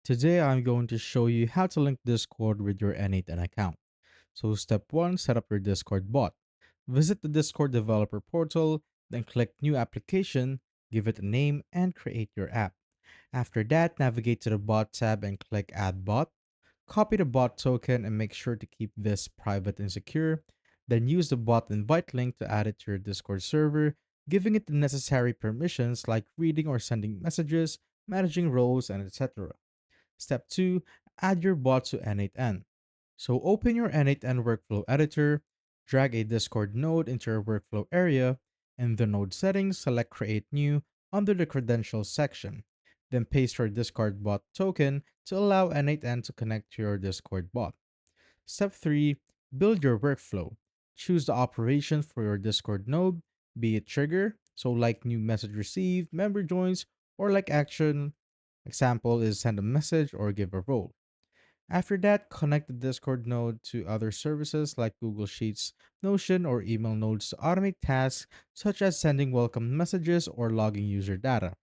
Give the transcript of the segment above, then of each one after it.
Today I'm going to show you how to link Discord with your N8N account. So step 1, set up your Discord bot. Visit the Discord developer portal, then click New Application, give it a name, and create your app. After that, navigate to the Bot tab and click Add Bot. Copy the bot token and make sure to keep this private and secure. Then use the bot invite link to add it to your Discord server, giving it the necessary permissions like reading or sending messages, managing roles, and etc. Step 2, add your bot to N8N. So open your N8N workflow editor, drag a Discord node into your workflow area, in the node settings, select Create New under the Credentials section. Then paste your Discord bot token to allow N8N to connect to your Discord bot. Step 3, build your workflow. Choose the operation for your Discord node, be it trigger, so like new message received, member joins, or like action. Example is send a message or give a role. After that, connect the Discord node to other services like Google Sheets, Notion, or email nodes to automate tasks such as sending welcome messages or logging user data.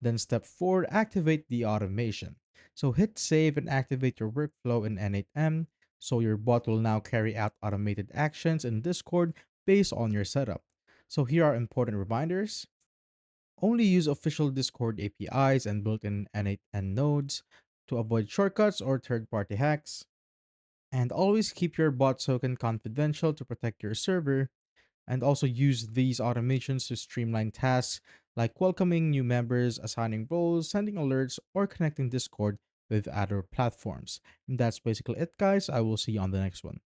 Then step 4, activate the automation. So hit save and activate your workflow in N8M so your bot will now carry out automated actions in Discord based on your setup. So here are important reminders. Only use official Discord APIs and built-in N8N nodes to avoid shortcuts or third-party hacks. And always keep your bot token confidential to protect your server. And also use these automations to streamline tasks like welcoming new members, assigning roles, sending alerts, or connecting Discord with other platforms. And that's basically it, guys. I will see you on the next one.